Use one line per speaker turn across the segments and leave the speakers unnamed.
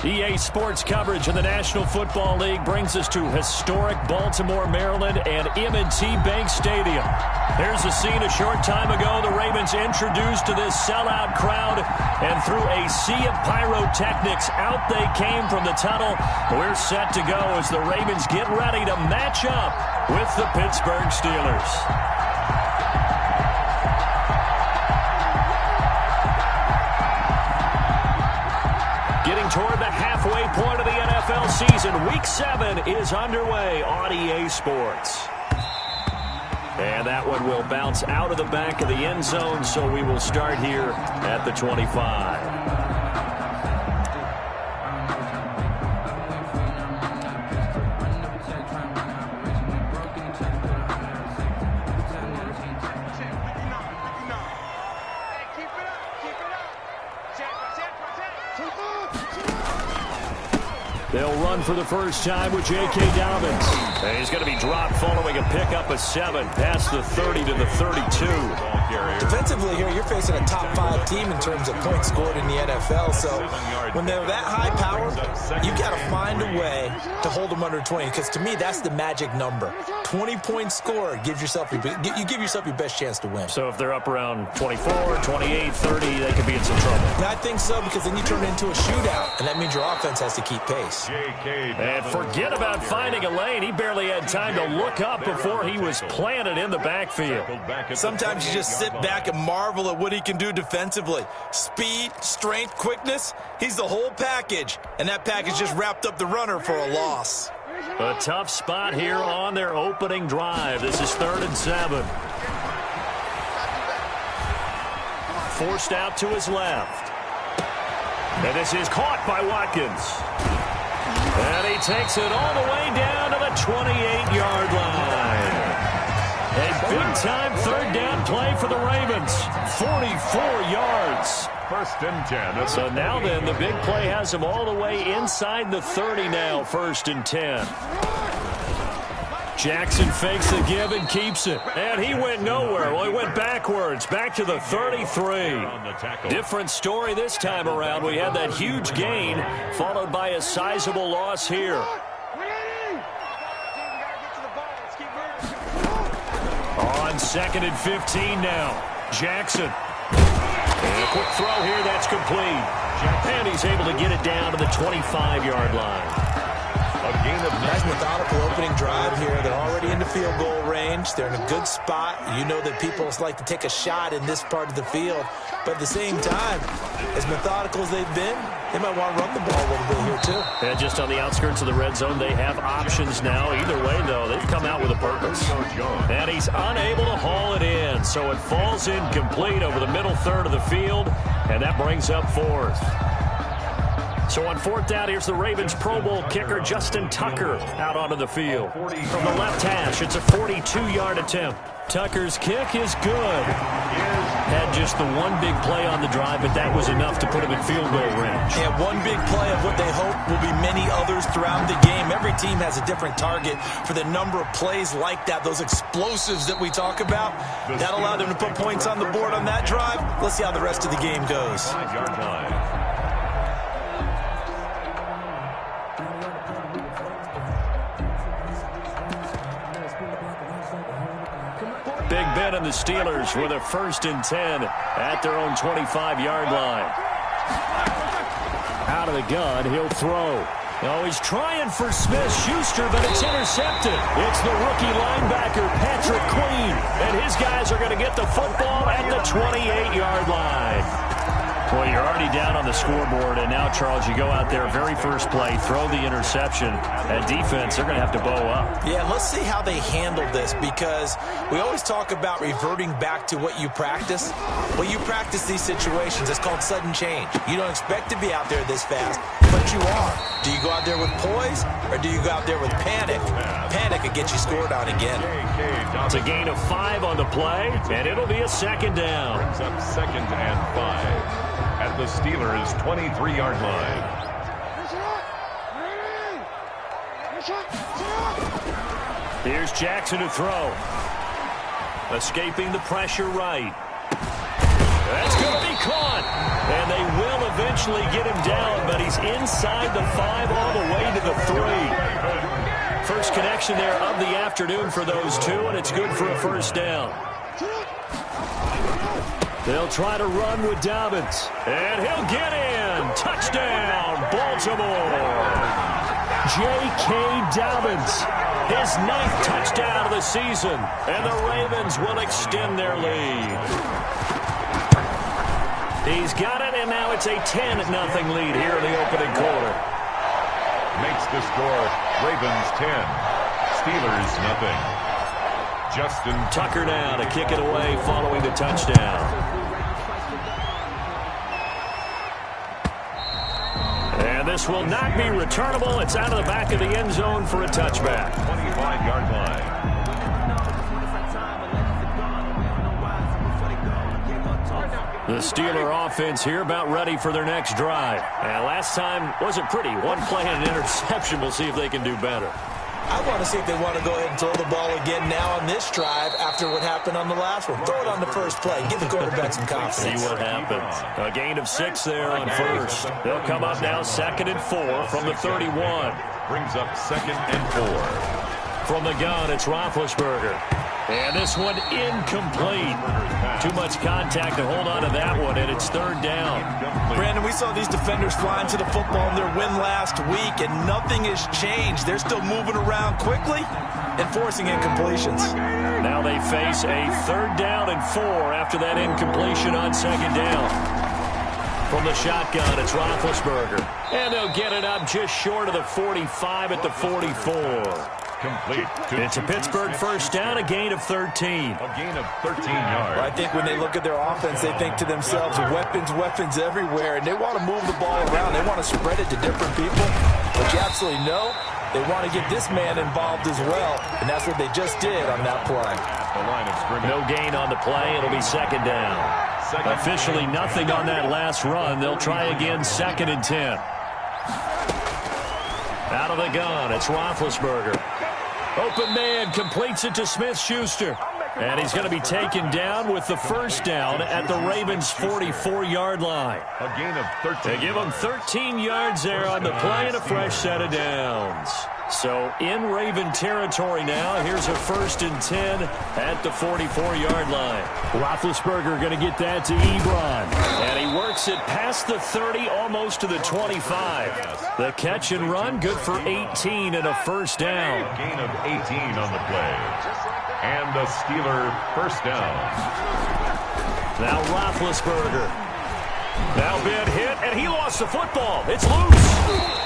EA Sports coverage of the National Football League brings us to historic Baltimore, Maryland, and M&T Bank Stadium. Here's a scene a short time ago. The Ravens introduced to this sellout crowd, and through a sea of pyrotechnics, out they came from the tunnel. We're set to go as the Ravens get ready to match up with the Pittsburgh Steelers. Getting toward the halfway point of the NFL season, Week 7 is underway on EA Sports. And that one will bounce out of the back of the end zone, so we will start here at the 25. They'll run for the first time with J.K. Dobbins. And he's going to be dropped following a pickup of 7 past the 30 to the 32.
Defensively here, you're facing a top 5 team in terms of points scored in the NFL. So when they're that high power, you've got to find a way to hold them under 20. Because to me, that's the magic number. 20 points scored, you give yourself your best chance to win.
So if they're up around 24, 28, 30, they could be in some trouble.
And I think so, because then you turn it into a shootout, and that means your offense has to keep pace.
And forget about finding a lane. He barely had time to look up before he was planted in the backfield.
Sometimes you just sit back and marvel at what he can do defensively. Speed, strength, quickness, he's the whole package. And that package just wrapped up the runner for a loss.
A tough spot here on their opening drive. This is 3rd and 7. Forced out to his left. And this is caught by Watkins. And he takes it all the way down to the 28-yard line. A big-time 3rd down play for the Ravens. 44 yards.
1st and 10.
So now then, the big play has him all the way inside the 30 now, 1st and 10. Jackson fakes the give and keeps it. And he went nowhere. Well, he went backwards, back to the 33. Different story this time around. We had that huge gain, followed by a sizable loss here. On 2nd and 15 now. Jackson. And a quick throw here, that's complete. And he's able to get it down to the 25-yard line.
Nice methodical opening drive here. They're already in the field goal range. They're in a good spot. You know that people like to take a shot in this part of the field. But at the same time, as methodical as they've been, they might want to run the ball a little bit here too.
And just on the outskirts of the red zone, they have options now. Either way, though, they've come out with a purpose. And he's unable to haul it in. So it falls incomplete over the middle third of the field. And that brings up 4th. So on 4th down, here's the Ravens Pro Bowl kicker, Justin Tucker, out onto the field. From the left hash, it's a 42-yard attempt. Tucker's kick is good. Had just the one big play on the drive, but that was enough to put him in field goal range.
Yeah, one big play of what they hope will be many others throughout the game. Every team has a different target for the number of plays like that, those explosives that we talk about. That allowed them to put points on the board on that drive. Let's see how the rest of the game goes.
5-yard line.
Big Ben and the Steelers with a 1st and 10 at their own 25-yard line. Out of the gun, he'll throw. Oh, he's trying for Smith-Schuster, but it's intercepted. It's the rookie linebacker, Patrick Queen. And his guys are going to get the football at the 28-yard line. Well, you're already down on the scoreboard, and now, Charles, you go out there, very first play, throw the interception. At defense, they're going to have to bow up.
Yeah, let's see how they handle this, because we always talk about reverting back to what you practice. Well, you practice these situations. It's called sudden change. You don't expect to be out there this fast, but you are. Do you go out there with poise, or do you go out there with panic? Panic will get you scored on again.
It's a gain of 5 on the play, and it'll be a 2nd down.
Brings up 2nd and 5 at the Steelers' 23-yard line.
Here's Jackson to throw. Escaping the pressure right. That's going to be caught. And they will eventually get him down, but he's inside the 5 all the way to the 3. First connection there of the afternoon for those two, and it's good for a first down. They'll try to run with Dobbins. And he'll get in. Touchdown, Baltimore. J.K. Dobbins, his 9th touchdown of the season. And the Ravens will extend their lead. He's got it, and now it's a 10-0 lead here in the opening quarter.
Makes the score Ravens 10, Steelers nothing. Justin
Tucker now to kick it away following the touchdown. And this will not be returnable. It's out of the back of the end zone for a touchback.
25-yard line.
The Steeler offense here about ready for their next drive. And last time wasn't pretty. One play and an interception. We'll see if they can do better.
I want to see if they want to go ahead and throw the ball again now on this drive after what happened on the last one. Throw it on the first play. Give the quarterback some confidence.
See what happens. A gain of 6 there on first. They'll come up now 2nd and 4 from the 31.
Brings up 2nd and 4.
From the gun, it's Roethlisberger. And this one incomplete. Too much contact to hold on to that one, and it's 3rd down.
Brandon, we saw these defenders flying to the football in their win last week, and nothing has changed. They're still moving around quickly and forcing incompletions.
Now they face a 3rd down and 4 after that incompletion on 2nd down. From the shotgun, it's Roethlisberger. And they'll get it up just short of the 45 at the 44.
Complete.
It's a Pittsburgh first down, a gain of 13.
A gain of 13 yards.
Well, I think when they look at their offense, they think to themselves, weapons everywhere, and they want to move the ball around. They want to spread it to different people. But you absolutely know they want to get this man involved as well, and that's what they just did on that play.
The line of scrimmage.
No gain on the play. It'll be 2nd down. Officially nothing on that last run. They'll try again 2nd and 10. Out of the gun, it's Roethlisberger. Open man completes it to Smith-Schuster. And he's going to be taken down with the first down at the Ravens' 44-yard line.
A gain of 13.
They give him 13 yards there on the play and a fresh set of downs. So in Raven territory now. Here's a 1st and 10 at the 44-yard line. Roethlisberger going to get that to Ebron. And he works it past the 30, almost to the 25. The catch and run, good for 18 and a first down.
A gain of 18 on the play. And a Steeler first down.
Now Roethlisberger. Now been hit, and he lost the football. It's loose.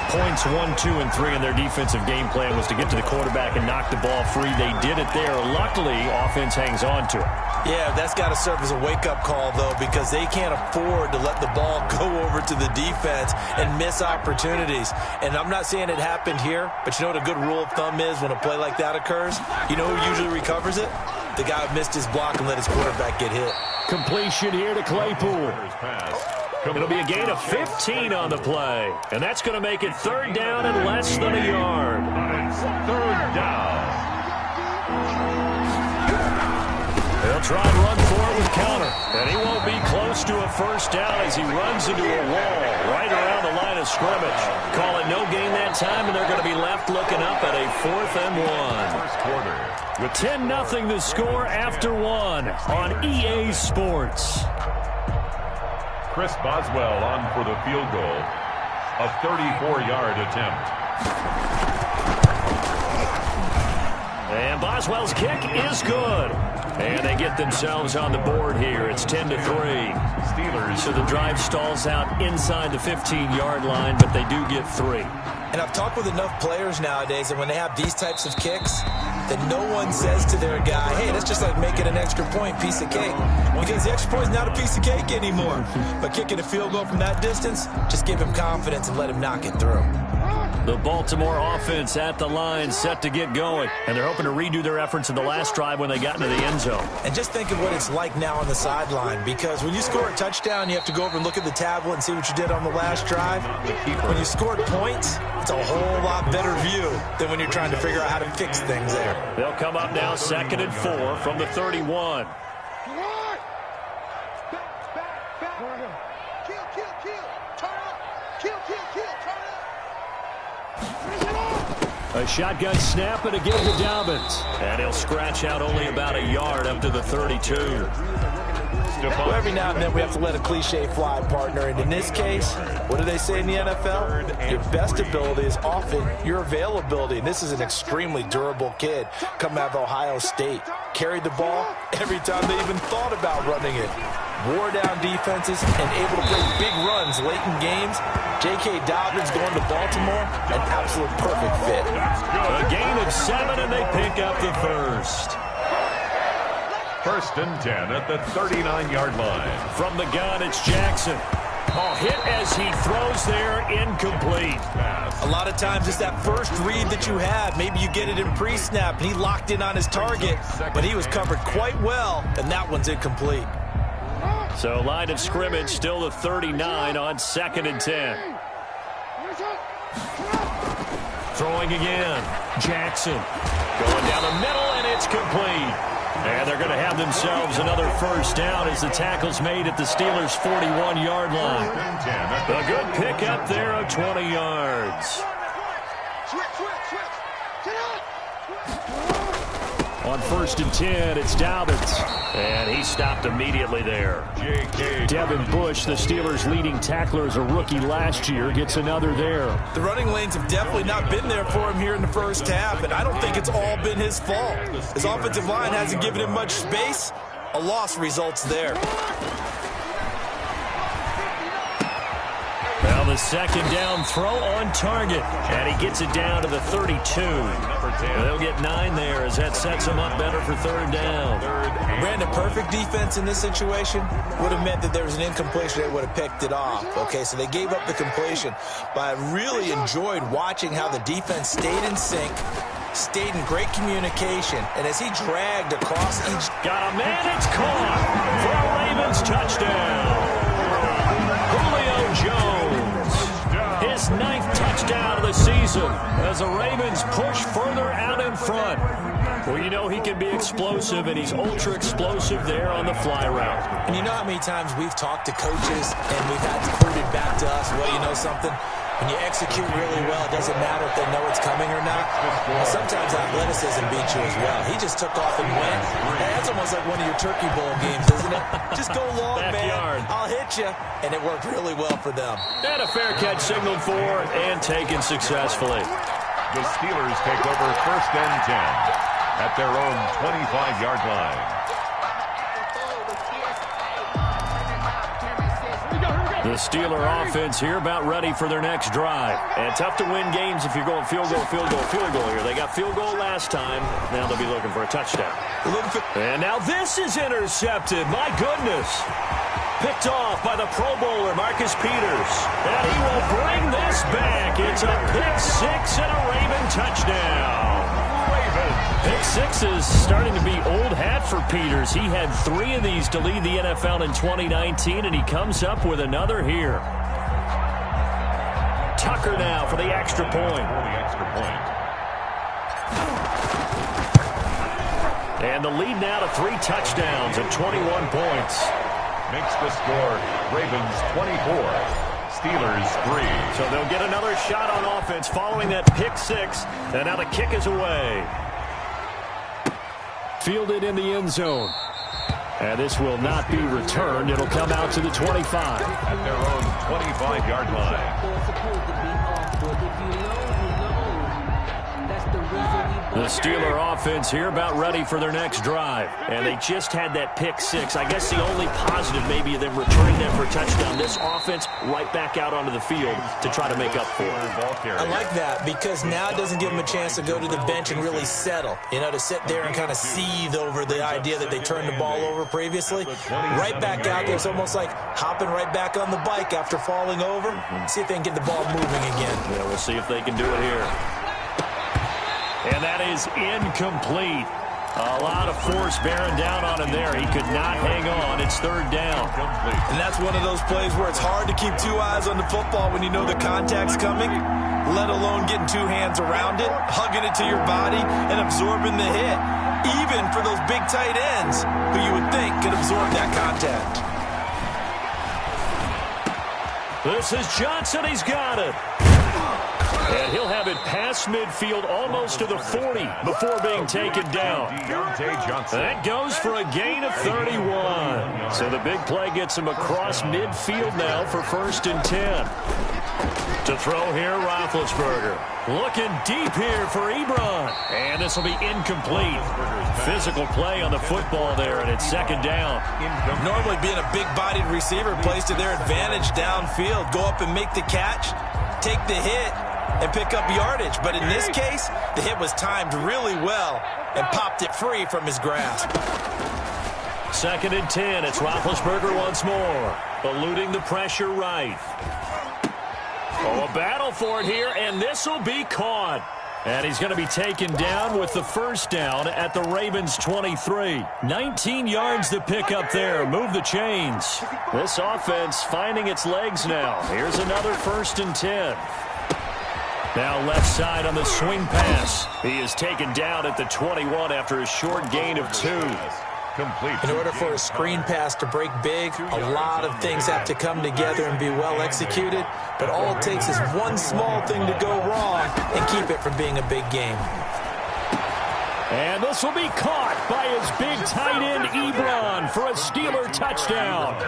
Points 1, 2, and 3 in their defensive game plan was to get to the quarterback and knock the ball free. They did it there. Luckily, offense hangs on to it.
Yeah, that's got to serve as a wake-up call, though, because they can't afford to let the ball go over to the defense and miss opportunities. And I'm not saying it happened here, but you know what a good rule of thumb is when a play like that occurs? You know who usually recovers it? The guy who missed his block and let his quarterback get hit.
Completion here to Claypool. It'll be a gain of 15 on the play. And that's going to make it 3rd down and less than a yard.
It's 3rd down.
They'll try and run for it with counter. And he won't be close to a first down as he runs into a wall right around the line of scrimmage. Call it no gain that time, and they're going to be left looking up at a 4th and 1.
First quarter.
With 10-0 the score after 1 on EA Sports.
Chris Boswell on for the field goal. A 34-yard attempt.
And Boswell's kick is good. And they get themselves on the board here. It's 10-3.
Steelers.
So the drive stalls out inside the 15-yard line, but they do get 3.
And I've talked with enough players nowadays that when they have these types of kicks, that no one says to their guy, hey, that's just like making an extra point, piece of cake. Because the extra point is not a piece of cake anymore. But kicking a field goal from that distance, just give him confidence and let him knock it through.
The Baltimore offense at the line, set to get going. And they're hoping to redo their efforts in the last drive when they got into the end zone.
And just think of what it's like now on the sideline. Because when you score a touchdown, you have to go over and look at the tablet and see what you did on the last drive. When you scored points, it's a whole lot better view than when you're trying to figure out how to fix things there.
They'll come up now 2nd and 4 from the 31. A shotgun snap and a give to Dobbins. And he'll scratch out only about a yard up to the 32.
Well, every now and then we have to let a cliche fly, partner. And in this case, what do they say in the NFL? Your best ability is often your availability. And this is an extremely durable kid coming out of Ohio State. Carried the ball every time they even thought about running it. Wore down defenses and able to break big runs late in games. J.K. Dobbins going to Baltimore, an absolute perfect fit.
A gain of 7, and they pick up the first.
1st and 10 at the 39-yard line.
From the gun, it's Jackson. Oh, hit as he throws there, incomplete.
A lot of times it's that first read that you have. Maybe you get it in pre-snap, and he locked in on his target, but he was covered quite well, and that one's incomplete.
So line of scrimmage still the 39 on 2nd and 10. Throwing again. Jackson going down the middle, and it's complete. And they're going to have themselves another first down as the tackle's made at the Steelers' 41-yard line. A good pickup there of 20 yards. On 1st and 10, it's Dobbins. And he stopped immediately there. Devin Bush, the Steelers' leading tackler as a rookie last year, gets another there.
The running lanes have definitely not been there for him here in the first half, and I don't think it's all been his fault. His offensive line hasn't given him much space. A loss results there.
Well, the 2nd down throw on target, and he gets it down to the 32. They'll get 9 there as that sets him up better for 3rd down.
Brandon, perfect defense in this situation would have meant that there was an incompletion. They would have picked it off. Okay, so they gave up the completion. But I really enjoyed watching how the defense stayed in sync, stayed in great communication, and as he dragged across each...
Got a man, it's caught for a Ravens touchdown. Julio Jones, his 9th touchdown of the season as the Ravens push further out in front. Well, you know he can be explosive, and he's ultra-explosive there on the fly route.
And you know how many times we've talked to coaches and we've had to prove it back to us, well, you know something? When you execute really well, it doesn't matter if they know it's coming or not. Well, sometimes athleticism beats you as well. He just took off and went. And that's almost like one of your Turkey Bowl games, isn't it? Just go long, man. I'll hit you. And it worked really well for them.
And a fair catch signaled for and taken successfully.
The Steelers take over 1st and 10 at their own 25-yard line.
The Steeler offense here about ready for their next drive. And tough to win games if you're going field goal here. They got field goal last time. Now they'll be looking for a touchdown. And now this is intercepted. My goodness. Picked off by the Pro Bowler, Marcus Peters. And he will bring this back. It's a pick 6 and a Raven touchdown. Pick 6 is starting to be old hat for Peters. He had 3 of these to lead the NFL in 2019, and he comes up with another here. Tucker now for the extra point. And the lead now to 3 touchdowns and 21 points.
Makes the score Ravens 24, Steelers 3.
So they'll get another shot on offense following that pick 6, and now the kick is away. Fielded in the end zone. And this will not be returned. It'll come out to the 25.
At their own 25-yard line.
The Steeler offense here about ready for their next drive. And they just had that pick 6. I guess the only positive maybe of them returning that for a touchdown. This offense right back out onto the field to try to make up for it.
I like that because now it doesn't give them a chance to go to the bench and really settle. You know, to sit there and kind of seethe over the idea that they turned the ball over previously. Right back out there. It's almost like hopping right back on the bike after falling over. See if they can get the ball moving again.
Yeah, we'll see if they can do it here. And that is incomplete. A lot of force bearing down on him there. He could not hang on. It's 3rd down.
And that's one of those plays where it's hard to keep 2 eyes on the football when you know the contact's coming, let alone getting 2 hands around it, hugging it to your body, and absorbing the hit. Even for those big tight ends who you would think could absorb that contact.
This is Johnson. He's got it. And he'll have it past midfield almost to the 40 before being taken down. That goes for a gain of 31. So the big play gets him across midfield now for 1st and 10. To throw here, Roethlisberger. Looking deep here for Ebron. And this will be incomplete. Physical play on the football there, and it's 2nd down.
Normally being a big-bodied receiver plays to their advantage downfield. Go up and make the catch, take the hit, and pick up yardage. But in this case, the hit was timed really well and popped it free from his grasp.
2nd and 10. It's Roethlisberger once more. Eluding the pressure right. Oh, a battle for it here, and this will be caught. And he's going to be taken down with the 1st down at the Ravens' 23. 19 yards to pick up there. Move the chains. This offense finding its legs now. Here's another 1st and 10. Now left side on the swing pass. He is taken down at the 21 after a short gain of 2.
In order for a screen pass to break big, a lot of things have to come together and be well executed. But all it takes is one small thing to go wrong and keep it from being a big game.
And this will be caught by his big tight end, Ebron, for a Steeler touchdown.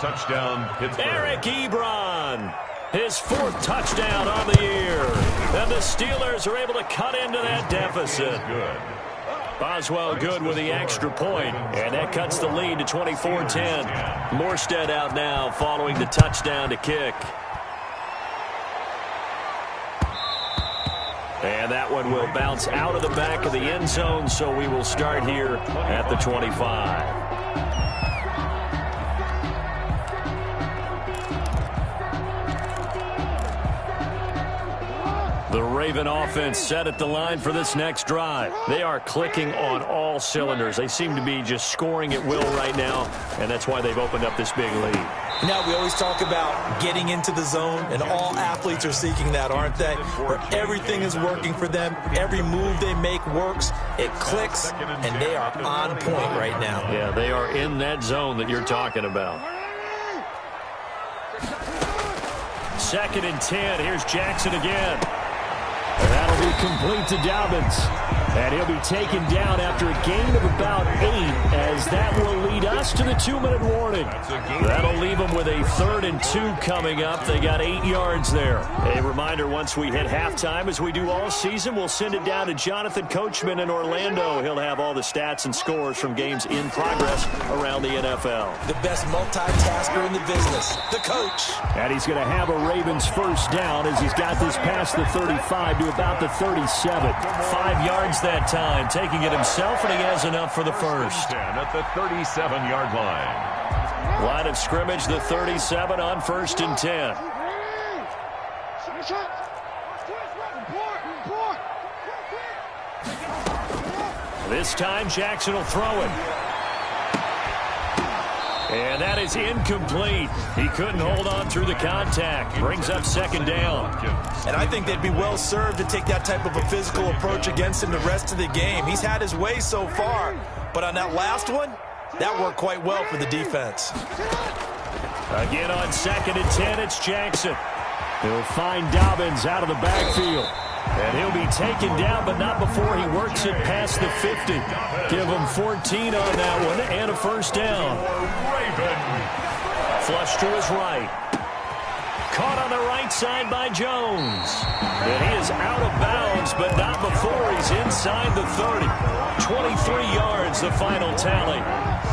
Touchdown, Pittsburgh.
Eric Ebron, his 4th touchdown on the year. And the Steelers are able to cut into that deficit.
Good.
Boswell good with the extra point, and that cuts the lead to 24-10. Morstead out now following the touchdown to kick. And that one will bounce out of the back of the end zone, so we will start here at the 25. The Raven offense set at the line for this next drive. They are clicking on all cylinders. They seem to be just scoring at will right now, and that's why they've opened up this big lead.
Now, we always talk about getting into the zone, and all athletes are seeking that, aren't they? Where everything is working for them. Every move they make works. It clicks, and they are on point right now.
Yeah, they are in that zone that you're talking about. 2nd and 10. Here's Jackson again. And that'll be complete to Dobbins. And he'll be taken down after a gain of about 8, as that will lead us to the 2-minute warning. That'll leave them with a 3rd and 2 coming up. They got 8 yards there. A reminder, once we hit halftime, as we do all season, we'll send it down to Jonathan Coachman in Orlando. He'll have all the stats and scores from games in progress around the NFL.
The best multitasker in the business, the coach.
And he's going to have a Ravens 1st down as he's got this past the 35 to about the 37. 5 yards that time, taking it himself, and he has enough for the 1st.
At the 37-yard line.
Line of scrimmage, the 37 on 1st and 10. This time Jackson will throw it. And that is incomplete. He couldn't hold on through the contact. Brings up 2nd down.
And I think they'd be well served to take that type of a physical approach against him the rest of the game. He's had his way so far. But on that last one, that worked quite well for the defense.
Again on 2nd and 10, it's Jackson. He'll find Dobbins out of the backfield. And he'll be taken down, but not before he works it past the 50. Give him 14 on that one and a 1st down. Flush to his right. Caught on the right side by Jones. And he is out of bounds, but not before he's inside the 30. 23 yards, the final tally.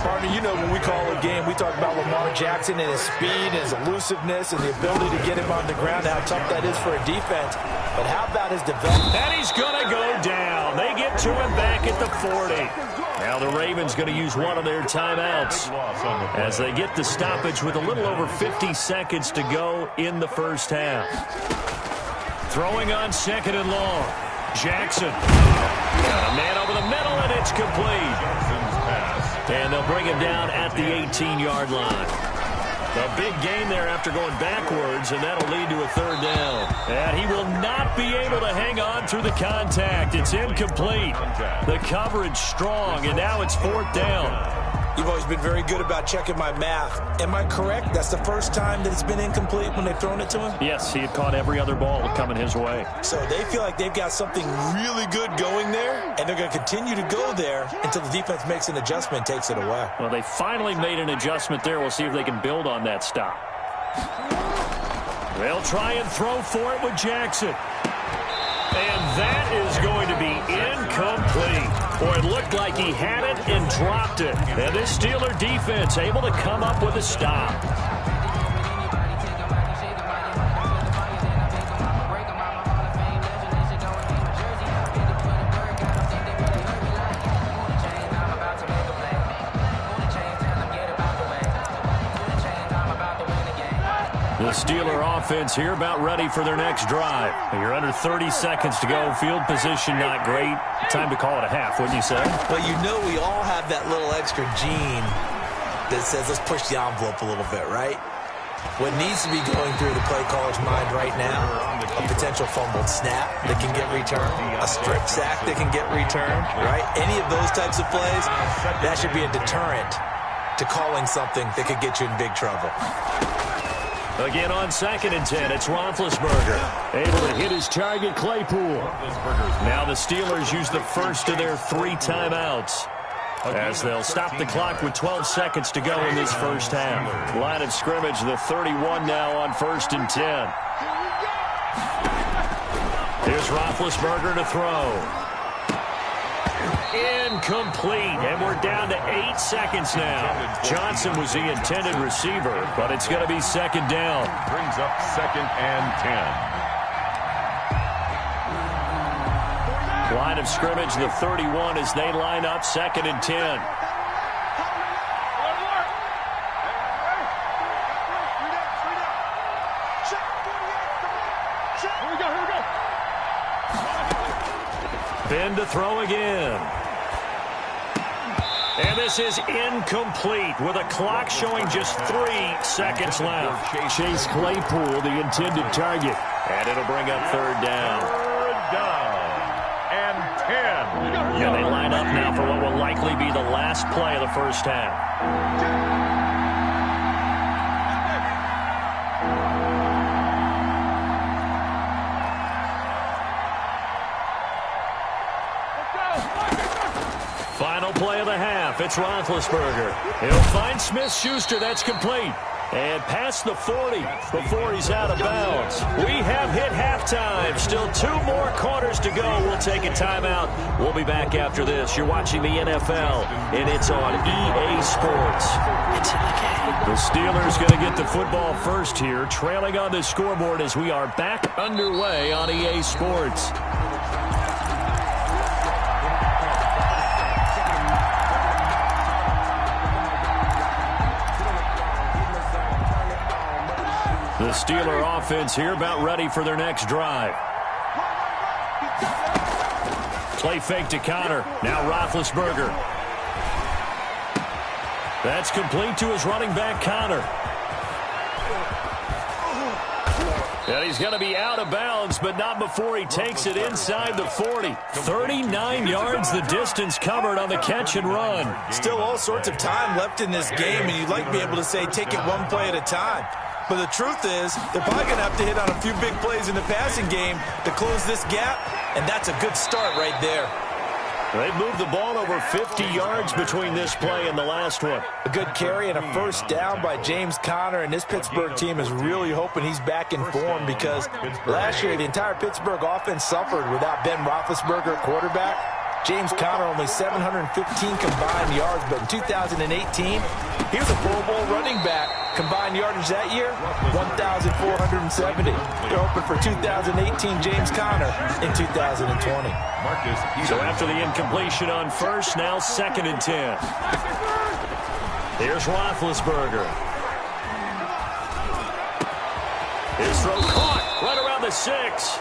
Partner, you know when we call a game, we talk about Lamar Jackson and his speed, his elusiveness, and the ability to get him on the ground, how tough that is for a defense. But how about his development?
And he's going to go down. They get to him back at the 40. Now the Ravens going to use one of their timeouts as they get the stoppage with a little over 50 seconds to go in the 1st half. Throwing on 2nd and long. Jackson. Got a man over the middle, and it's complete. And they'll bring him down at the 18-yard line. A big gain there after going backwards, and that'll lead to a 3rd down. And he will not be able to hang on through the contact. It's incomplete. The coverage strong, and now it's 4th down.
You've always been very good about checking my math. Am I correct? That's the first time that it's been incomplete when they've thrown it to him?
Yes, he had caught every other ball coming his way.
So they feel like they've got something really good going there, and they're going to continue to go there until the defense makes an adjustment and takes it away.
Well, they finally made an adjustment there. We'll see if they can build on that stop. They'll try and throw for it with Jackson. And that is going to be incomplete. Or it looked like he had it and dropped it. And this Steeler defense able to come up with a stop. The Steeler offense here about ready for their next drive. You're under 30 seconds to go. Field position not great. Time to call it a half, wouldn't you say?
Well, you know we all have that little extra gene that says let's push the envelope a little bit, right? What needs to be going through the play caller's mind right now, a potential fumbled snap that can get returned, a strip sack that can get returned, right? Any of those types of plays, that should be a deterrent to calling something that could get you in big trouble.
Again on 2nd and 10, it's Roethlisberger. Able to hit his target, Claypool. Now the Steelers use the first of their 3 timeouts, as they'll stop the clock with 12 seconds to go in this first half. Line of scrimmage, the 31 now on 1st and 10. Here's Roethlisberger to throw. Incomplete, and we're down to 8 seconds now. Johnson was the intended receiver, but it's going to be 2nd down.
Brings up 2nd and 10.
Line of scrimmage, the 31, as they line up 2nd and 10. Ben to throw again. And this is incomplete with a clock showing just 3 seconds left. Chase Claypool, the intended target. And it'll bring up 3rd down.
3rd down and 10.
And they line up now for what will likely be the last play of the first half. Final play of the half. It's Roethlisberger. He'll find Smith-Schuster. That's complete. And past the 40 before he's out of bounds. We have hit halftime. Still 2 more quarters to go. We'll take a timeout. We'll be back after this. You're watching the NFL, and it's on EA Sports. It's in the game. The Steelers going to get the football first here, trailing on the scoreboard as we are back underway on EA Sports. The Steeler offense here about ready for their next drive. Play fake to Connor. Now Roethlisberger. That's complete to his running back, Connor. And he's going to be out of bounds, but not before he takes it inside the 40. 39 yards the distance covered on the catch and run.
Still all sorts of time left in this game, and you'd like to be able to say take it one play at a time. But the truth is, they're probably going to have to hit on a few big plays in the passing game to close this gap, and that's a good start right there.
They've moved the ball over 50 yards between this play and the last one.
A good carry and a first down by James Conner, and this Pittsburgh team is really hoping he's back in form because last year the entire Pittsburgh offense suffered without Ben Roethlisberger at quarterback. James Conner only 715 combined yards, but in 2018, he was a Pro Bowl running back. Combined yardage that year, 1,470. They're hoping for 2018 James Conner in 2020.
So after the incompletion on first, now 2nd and 10. Here's Roethlisberger. His throw caught right around the 6.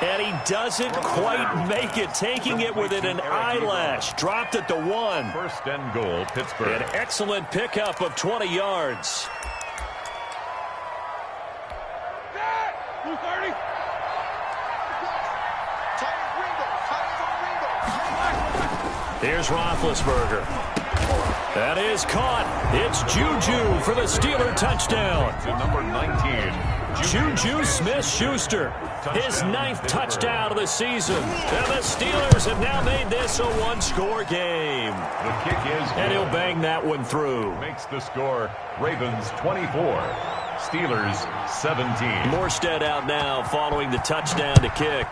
And he doesn't quite make it, taking it within an eyelash. Dropped at the 1.
1st and goal, Pittsburgh.
An excellent pickup of 20 yards. Here's Roethlisberger. That is caught. It's Juju for the Steeler touchdown.
To number 19.
Juju Smith-Schuster, his 9th touchdown of the season. And the Steelers have now made this a one-score game.
The kick is good.
And he'll bang that one through.
Makes the score Ravens 24, Steelers 17.
Morstead out now following the touchdown to kick.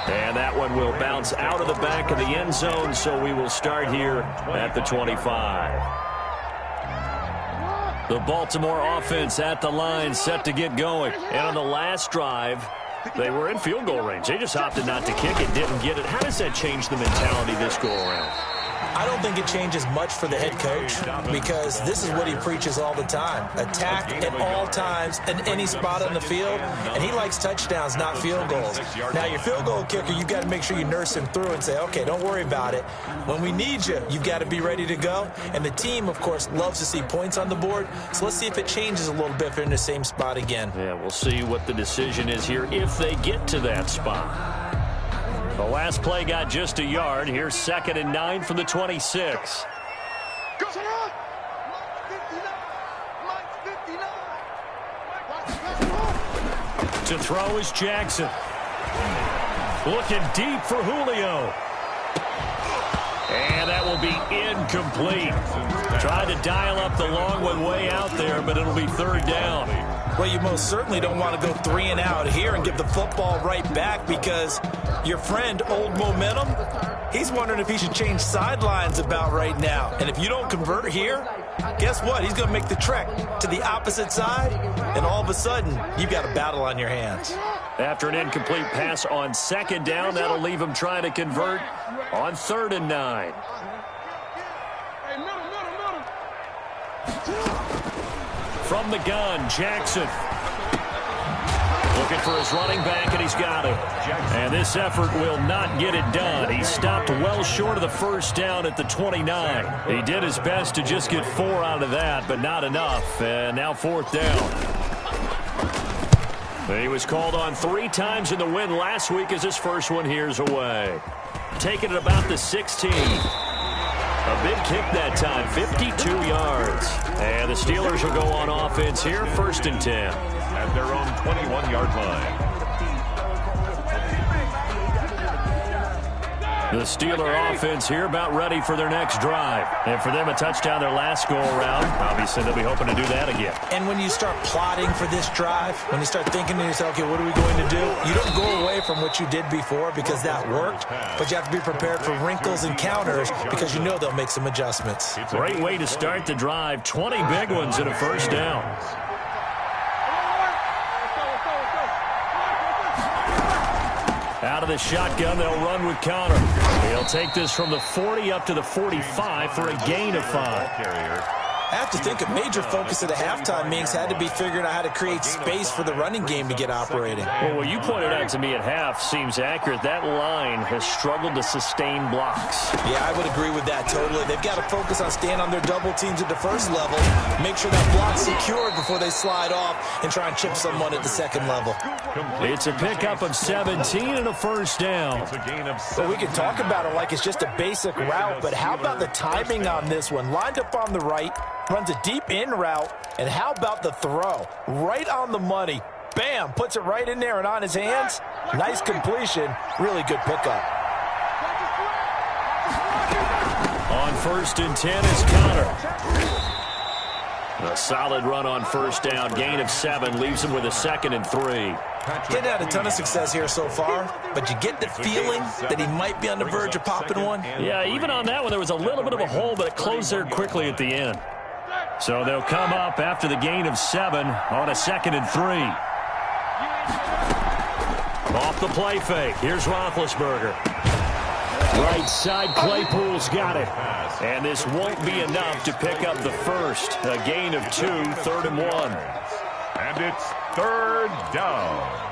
And that one will bounce out of the back of the end zone, so we will start here at the 25. The Baltimore offense at the line, set to get going. And on the last drive, they were in field goal range. They just opted not to kick it, didn't get it. How does that change the mentality this go-around?
I don't think it changes much for the head coach because this is what he preaches all the time. Attack at all times in any spot on the field, and he likes touchdowns, not field goals. Now, your field goal kicker, you've got to make sure you nurse him through and say, okay, don't worry about it. When we need you, you've got to be ready to go. And the team, of course, loves to see points on the board, so let's see if it changes a little bit if they're in the same spot again.
Yeah, we'll see what the decision is here if they get to that spot. The last play got just a yard. Here's 2nd and 9 from the 26. To throw is Jackson. Looking deep for Julio. And that will be incomplete. Tried to dial up the long one way out there, but it'll be 3rd down.
Well, you most certainly don't want to go 3 and out here and give the football right back because your friend, Old Momentum, he's wondering if he should change sidelines about right now. And if you don't convert here, guess what? He's going to make the trek to the opposite side, and all of a sudden, you've got a battle on your hands.
After an incomplete pass on 2nd down, that'll leave him trying to convert on 3rd and 9. From the gun, Jackson. Looking for his running back, and he's got him. And this effort will not get it done. He stopped well short of the 1st down at the 29. He did his best to just get 4 out of that, but not enough. And now 4th down. He was called on 3 times in the win last week as his first one here's away. Taking it about the 16. A big kick that time, 52 yards. And the Steelers will go on offense here, 1st and 10.
At their own 21-yard line.
The Steeler offense here about ready for their next drive. And for them, a touchdown their last go-around. Obviously, they'll be hoping to do that again.
And when you start plotting for this drive, when you start thinking to yourself, okay, what are we going to do? You don't go away from what you did before because that worked, but you have to be prepared for wrinkles and counters because you know they'll make some adjustments.
Great way to start the drive. 20 big ones and a 1st down. Out of the shotgun, they'll run with Connor. He'll take this from the 40 up to the 45 for a gain of 5.
I have to think a major focus of the halftime meetings had to be figuring out how to create space for the running game to get operating.
Well, what you pointed out to me at half seems accurate. That line has struggled to sustain blocks.
Yeah, I would agree with that totally. They've got to focus on staying on their double teams at the 1st level, make sure that block's secured before they slide off and try and chip someone at the 2nd level.
It's a pickup of 17 and a 1st down.
Well, we can talk about it like it's just a basic route, but how about the timing on this one? Lined up on the right, runs a deep in route, and how about the throw? Right on the money. Bam! Puts it right in there and on his hands. Nice completion. Really good pickup.
On 1st and 10 is Connor. A solid run on 1st down. Gain of 7 leaves him with a 2nd and 3.
Getting had a ton of success here so far, but you get the feeling that he might be on the verge of popping one.
Yeah, even on that one, there was a little bit of a hole, but it closed there quickly at the end. So they'll come up after the gain of 7 on a 2nd and 3. Off the play fake. Here's Roethlisberger. Right side, Claypool's got it. And this won't be enough to pick up the 1st. A gain of 2, 3rd and 1.
And it's 3rd down.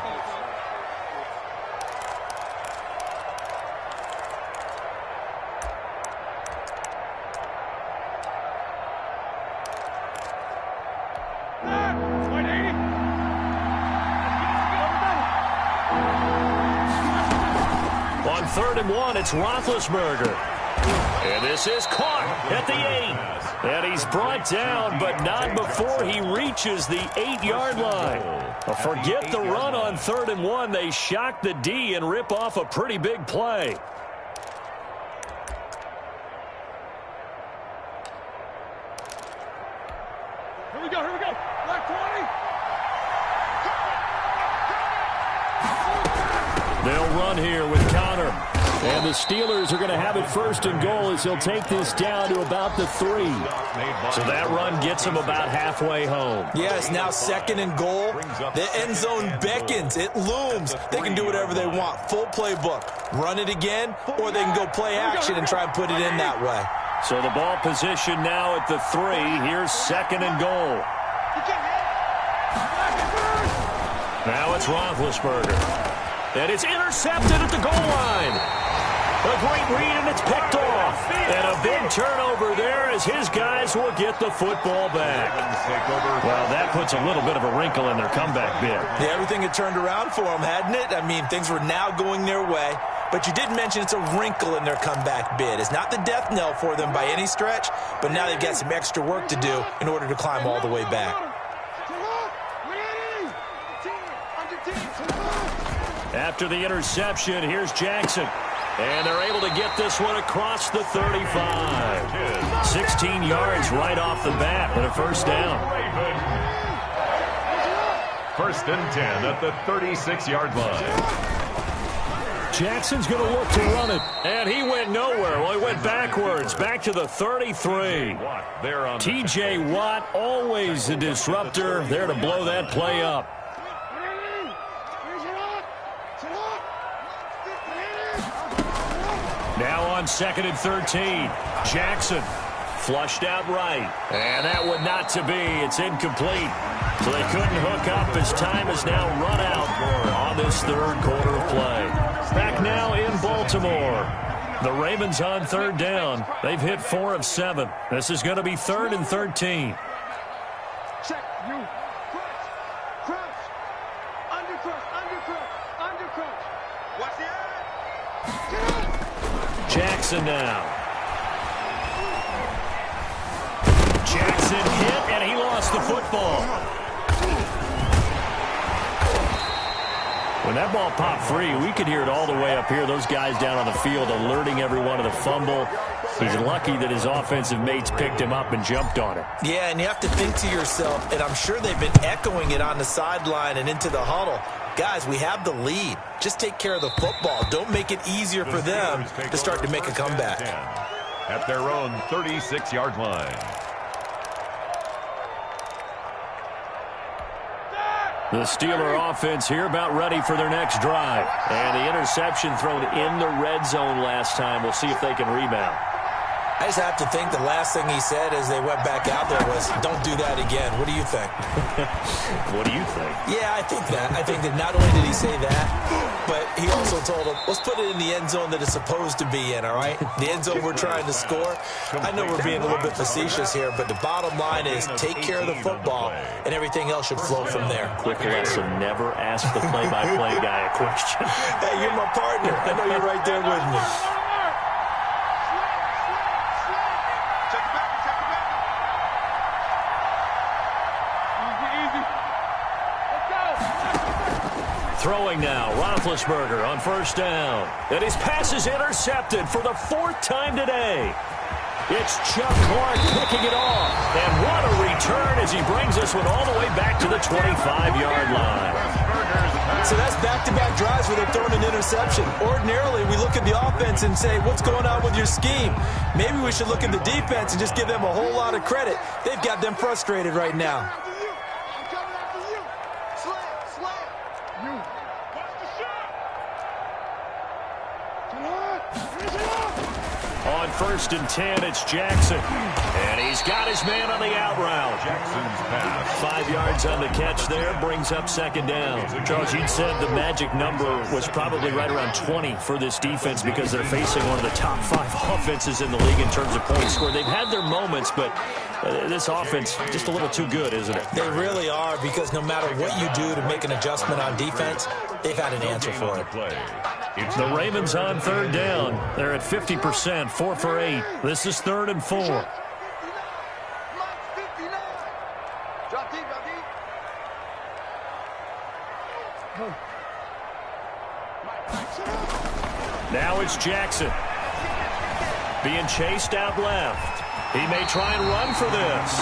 On 3rd and 1, it's Roethlisberger. And this is caught at the 8. And he's brought down, but not before he reaches the 8-yard line. Forget the run on 3rd and 1. They shock the D and rip off a pretty big play.
Here we go, here we go. Black 20.
They'll run here with Connor. And the Steelers are going to have it 1st and goal as he'll take this down to about the 3. So that run gets him about halfway home.
Yeah, it's now 2nd and goal. The end zone beckons. It looms. They can do whatever they want. Full playbook. Run it again, or they can go play action and try and put it in that way.
So the ball position now at the 3. Here's 2nd and goal. Now it's Roethlisberger. And it's intercepted at the goal line. A great read, and it's picked off. And a big turnover there as his guys will get the football back. Well, that puts a little bit of a wrinkle in their comeback bid.
Yeah, everything had turned around for them, hadn't it? I mean, things were now going their way. But you did mention it's a wrinkle in their comeback bid. It's not the death knell for them by any stretch, but now they've got some extra work to do in order to climb all the way back.
After the interception, here's Jackson. And they're able to get this one across the 35. 16 yards right off the bat and a 1st down.
1st and 10 at the 36-yard line.
Jackson's going to look to run it. And he went nowhere. Well, he went backwards, back to the 33. T.J. Watt, always a disruptor, there to blow that play up. Now on 2nd and 13. Jackson flushed out right. And that would not to be. It's incomplete. So they couldn't hook up as time has now run out on this 3rd quarter of play. Back now in Baltimore. The Ravens on 3rd down. They've hit 4 of 7. This is going to be 3rd and 13.
Check, you. Crouch. Under crouch. Watch the eye.
Jackson now. Jackson hit, and he lost the football. When that ball popped free, we could hear it all the way up here. Those guys down on the field alerting everyone of the fumble. He's lucky that his offensive mates picked him up and jumped on it.
Yeah, and you have to think to yourself, and I'm sure they've been echoing it on the sideline and into the huddle. Guys, we have the lead. Just take care of the football. Don't make it easier for them to start to make a comeback.
At their own 36-yard line.
The Steeler offense here about ready for their next drive. And the interception thrown in the red zone last time. We'll see if they can rebound.
I just have to think the last thing he said as they went back out there was, don't do that again. What do you think?
What do you think?
Yeah, I think that. I think that not only did he say that, but he also told them, let's put it in the end zone that it's supposed to be in, all right? The end zone we're trying to score. I know we're being a little bit facetious here, but the bottom line is take care of the football, and everything else should flow from there.
Quick lesson, never ask the play-by-play guy a question.
Hey, you're my partner. I know you're right there with me.
Throwing now, Roethlisberger on 1st down. And his pass is intercepted for the 4th time today. It's Chuck Clark picking it off. And what a return as he brings this one all the way back to the 25-yard line.
So that's back-to-back drives where they're throwing an interception. Ordinarily, we look at the offense and say, what's going on with your scheme? Maybe we should look at the defense and just give them a whole lot of credit. They've got them frustrated right now.
On 1st and 10, it's Jackson. And he's got his man on the out route.
Jackson's pass.
5 yards on the catch there, brings up 2nd down. Charles, you'd said the magic number was probably right around 20 for this defense because they're facing one of the top 5 offenses in the league in terms of points scored. They've had their moments, but this offense just a little too good, isn't it?
They really are, because no matter what you do to make an adjustment on defense, they've had an answer for it.
The Ravens on third down. They're at 50%, 4 for 8. This is 3rd and 4. Now it's Jackson. Being chased out left. He may try and run for this.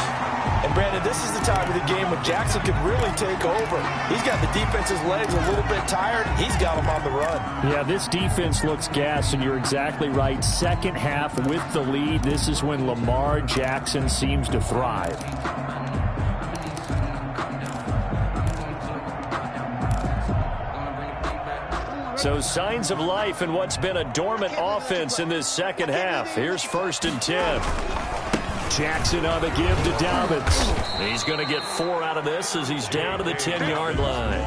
And, Brandon, this is the time of the game when Jackson could really take over. He's got the defense's legs a little bit tired. He's got them on the run.
Yeah, this defense looks gassed, and you're exactly right. Second half with the lead, this is when Lamar Jackson seems to thrive. So signs of life in what's been a dormant offense in this second half. Here's 1st and 10. Jackson on the give to Dobbins. He's going to get 4 out of this as he's down to the 10-yard line.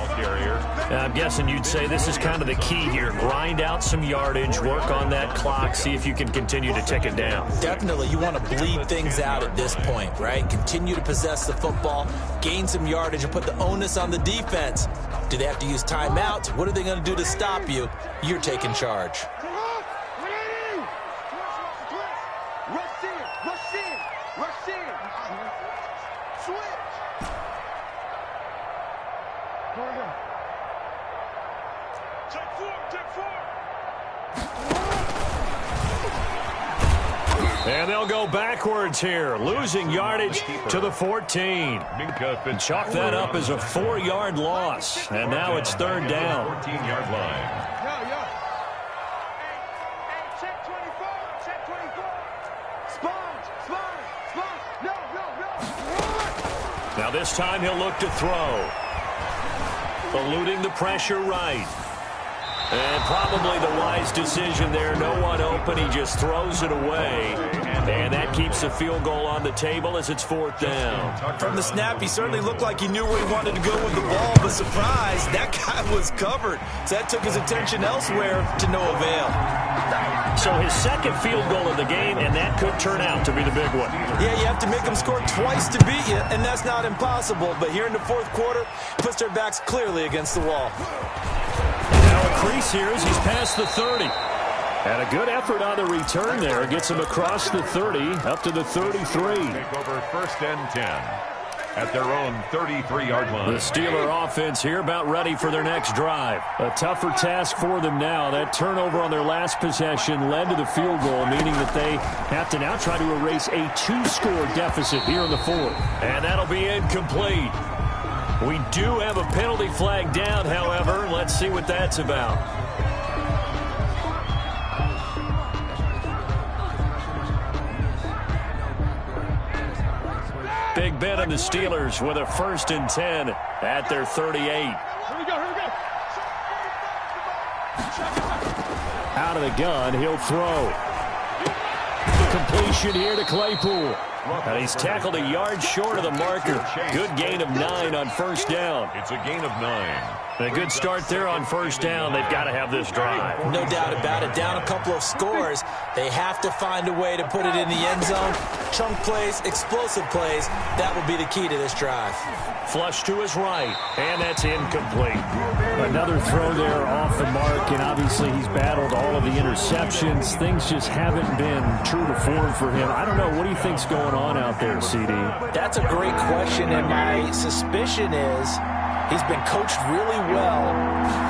I'm guessing you'd say this is kind of the key here. Grind out some yardage, work on that clock, see if you can continue to tick it down.
Definitely. You want to bleed things out at this point, right? Continue to possess the football, gain some yardage, and put the onus on the defense. Do they have to use timeouts? What are they going to do to stop you? You're taking charge.
And they'll go backwards here, losing yardage to the 14. Chalk that up as a 4-yard loss, and now it's 3rd down.
14-yard line.
Hey, check 24, check 24. Sponge. No.
Now this time he'll look to throw. Eluding the pressure right. And probably the wise decision there. No one open. He just throws it away. And that keeps the field goal on the table as it's 4th down.
From the snap, he certainly looked like he knew where he wanted to go with the ball, but surprise, that guy was covered. So that took his attention elsewhere to no avail.
So his second field goal of the game, and that could turn out to be the big one.
Yeah, you have to make them score twice to beat you, and that's not impossible. But here in the 4th quarter, puts their backs clearly against the wall.
Now a crease here as he's past the 30. And a good effort on the return there. Gets him across the 30, up to the 33.
Take over 1st and 10 at their own 33-yard line.
The Steeler offense here about ready for their next drive. A tougher task for them now. That turnover on their last possession led to the field goal, meaning that they have to now try to erase a 2-score deficit here in the 4th. And that'll be incomplete. We do have a penalty flag down, however. Let's see what that's about. Big Ben and the Steelers with a 1st and 10 at their 38.
Here we go.
Out of the gun, he'll throw. Completion here to Claypool. And he's tackled a yard short of the marker. Good gain of 9 on 1st down.
It's a gain of 9.
A good start there on 1st down. They've got to have this drive.
No doubt about it. Down a couple of scores. They have to find a way to put it in the end zone. Chunk plays, explosive plays. That will be the key to this drive.
Flush to his right, and that's incomplete. Another throw there off the mark, and obviously he's battled all of the interceptions. Things just haven't been true to form for him. I don't know. What do you think's going on out there, CD?
That's a great question, and my suspicion is he's been coached really well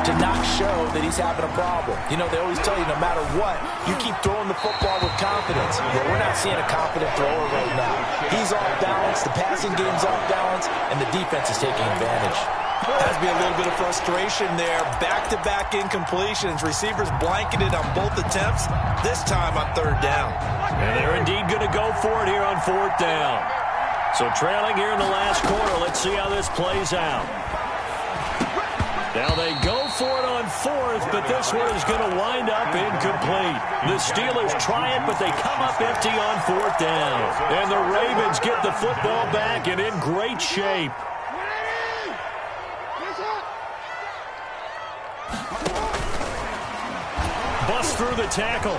to not show that he's having a problem. You know, they always tell you no matter what, you keep throwing the football with confidence. Yeah, we're not seeing a confident thrower right now. He's off balance, the passing game's off balance, and the defense is taking advantage. Has to be a little bit of frustration there. Back-to-back incompletions. Receivers blanketed on both attempts, this time on 3rd down.
And they're indeed going to go for it here on 4th down. So trailing here in the last quarter. Let's see how this plays out. Now they go for it on 4th, but this one is going to wind up incomplete. The Steelers try it, but they come up empty on 4th down. And the Ravens get the football back and in great shape. Bust through the tackle.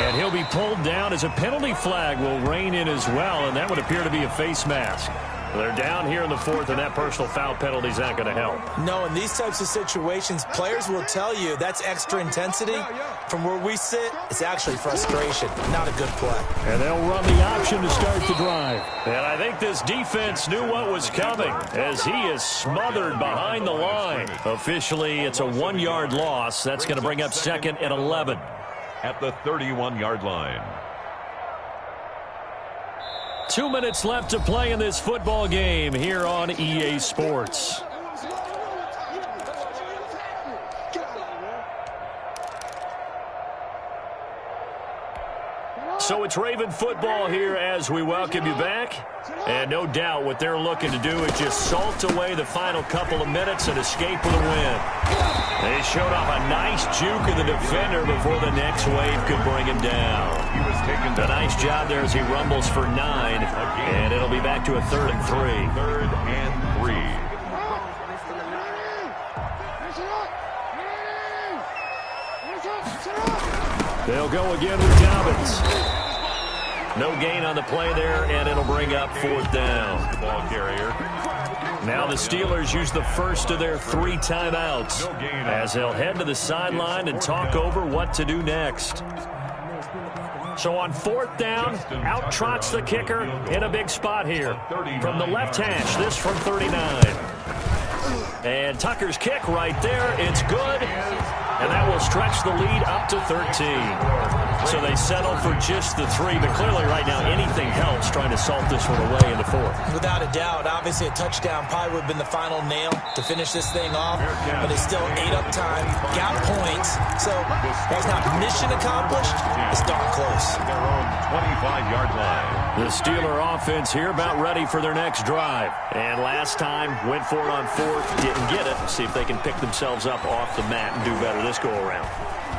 And he'll be pulled down as a penalty flag will rein in as well, and that would appear to be a face mask. They're down here in the fourth, and that personal foul penalty is not going to help.
No, in these types of situations, players will tell you that's extra intensity. From where we sit, it's actually frustration, not a good play.
And they'll run the option to start the drive.
And I think this defense knew what was coming as he is smothered behind the line. Officially, it's a 1-yard loss. That's going to bring up second and 11.
At the 31-yard line.
2 minutes left to play in this football game here on EA Sports. So it's Raven football here as we welcome you back. And no doubt what they're looking to do is just salt away the final couple of minutes and escape with a win. They showed off a nice juke of the defender before the next wave could bring him down. A nice job there as he rumbles for 9. And it'll be back to a 3rd and 3.
3rd and 3.
They'll go again with Dobbins. No gain on the play there, and it'll bring up 4th down.
The ball carrier.
Now the Steelers use the first of their 3 timeouts as they'll head to the sideline and talk over what to do next. So on 4th down, out trots the kicker in a big spot here. From the left hash, this from 39. And Tucker's kick right there. It's good. And that will stretch the lead up to 13. So they settle for just the 3. But clearly right now anything helps trying to salt this one away in the 4th.
Without a doubt, obviously a touchdown probably would have been the final nail to finish this thing off. But they still ate up time, got points. So that's not mission accomplished. It's darn close.
Their own 25-yard line.
The Steeler offense here about ready for their next drive. And last time went for it on 4th, didn't get it. See if they can pick themselves up off the mat and do better this go around.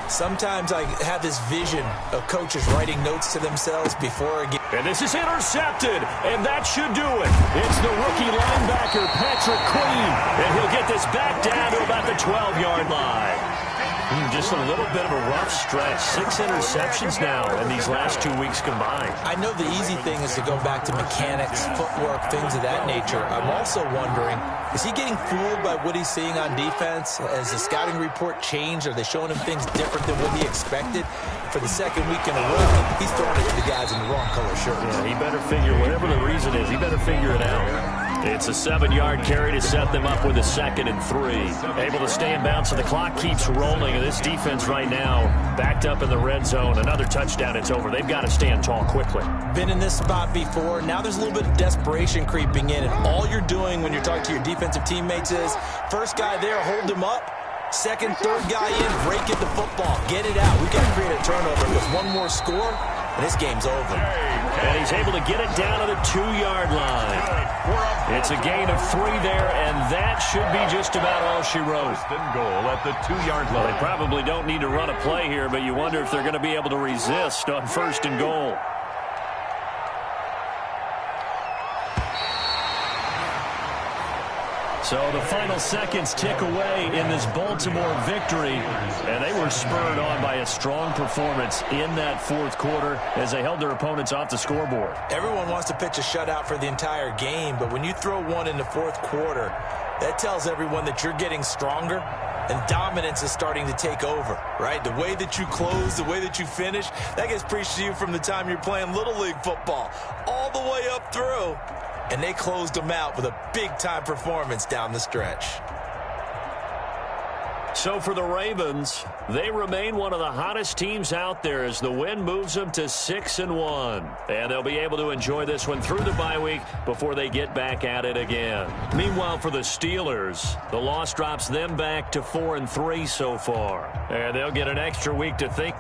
Sometimes I have this vision of coaches writing notes to themselves before a game.
And this is intercepted, and that should do it. It's the rookie linebacker, Patrick Queen, and he'll get this back down to about the 12-yard line. Just a little bit of a rough stretch. 6 interceptions now in these last 2 weeks combined.
I know the easy thing is to go back to mechanics, footwork, things of that nature. I'm also wondering, is he getting fooled by what he's seeing on defense? Has the scouting report changed? Are they showing him things different than what he expected? For the second week in a row, he's throwing it to the guys in the wrong color shirt.
Yeah, he better figure, whatever the reason is, he better figure it out. It's a 7-yard carry to set them up with a 2nd and 3. Able to stay in bounds, so the clock keeps rolling. And this defense right now backed up in the red zone. Another touchdown, it's over. They've got to stand tall quickly.
Been in this spot before. Now there's a little bit of desperation creeping in. And all you're doing when you're talking to your defensive teammates is, first guy there, hold him up. Second, third guy in, break it the football. Get it out. We've got to create a turnover with one more score, and this game's over.
And he's able to get it down to the 2-yard line. It's a gain of 3 there, and that should be just about all she wrote.
First and goal at the 2-yard line.
They probably don't need to run a play here, but you wonder if they're going to be able to resist on 1st and goal. So the final seconds tick away in this Baltimore victory, and they were spurred on by a strong performance in that 4th quarter as they held their opponents off the scoreboard.
Everyone wants to pitch a shutout for the entire game, but when you throw one in the 4th quarter, that tells everyone that you're getting stronger and dominance is starting to take over, right? The way that you close, the way that you finish, that gets preached to you from the time you're playing Little League football all the way up through. And they closed them out with a big-time performance down the stretch.
So for the Ravens, they remain one of the hottest teams out there as the win moves them to 6-1. And they'll be able to enjoy this one through the bye week before they get back at it again. Meanwhile, for the Steelers, the loss drops them back to 4-3 so far. And they'll get an extra week to think.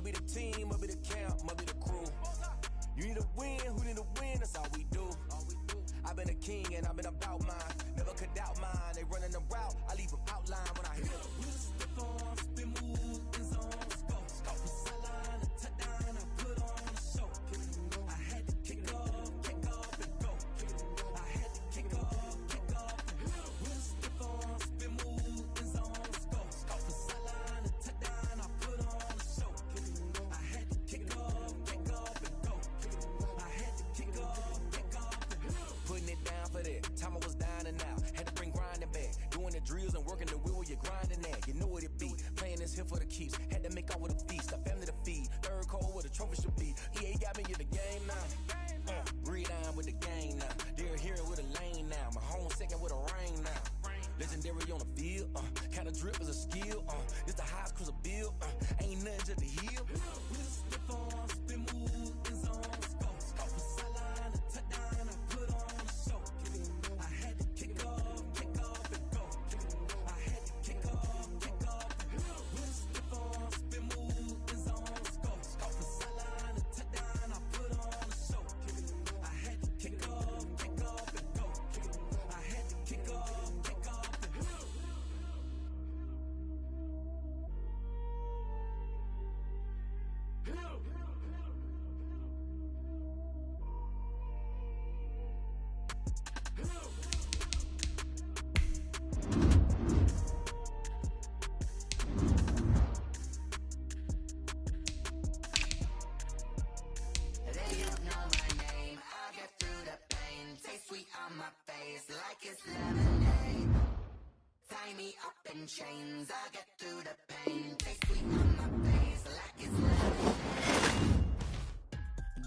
Must be the team, must be the camp, must be the crew. You need a win, who need a win, that's all we do. I've been a king and I've been about mine. Never could doubt mine, they running the route, I leave them outline when I hit them. Step on, spin move, in zone, scope. From sideline to touchdown, I put on a show. I had to kick off and go. I had to kick off and go. Step on, spin move, in zone, scope. From sideline to touchdown, I put on a show. I had to kick off and go. I had to kick off and go. Putting it down for that. Time I was down and out. Had to bring grinding back. Doing the drills and working the wheel where you're grinding at. You know what it be. Playing this here for the keeps. Had to make out with a feast. A family to feed. Third cold where the trophy should be. EA got me in the game now. Breed on with the game now. They're here with a lane now. My home second with a rain now. Legendary on the field. Kind of drip is a skill. This the highest cruiser bill. Ain't nothing just the heel. Step on, spin move, in zone, scope. From sideline to touchdown, I put on a show. I had to kick off and go. I had to kick off and go. Step on, spin move, in zone, scope. From sideline to touchdown, I put on a show. I had to kick off and go. I had to kick off and go.
They don't know my name. I get through the pain. Taste sweet on my face like it's lemonade. Tie me up in chains. I get through the pain. Taste sweet on my face like it's lemonade.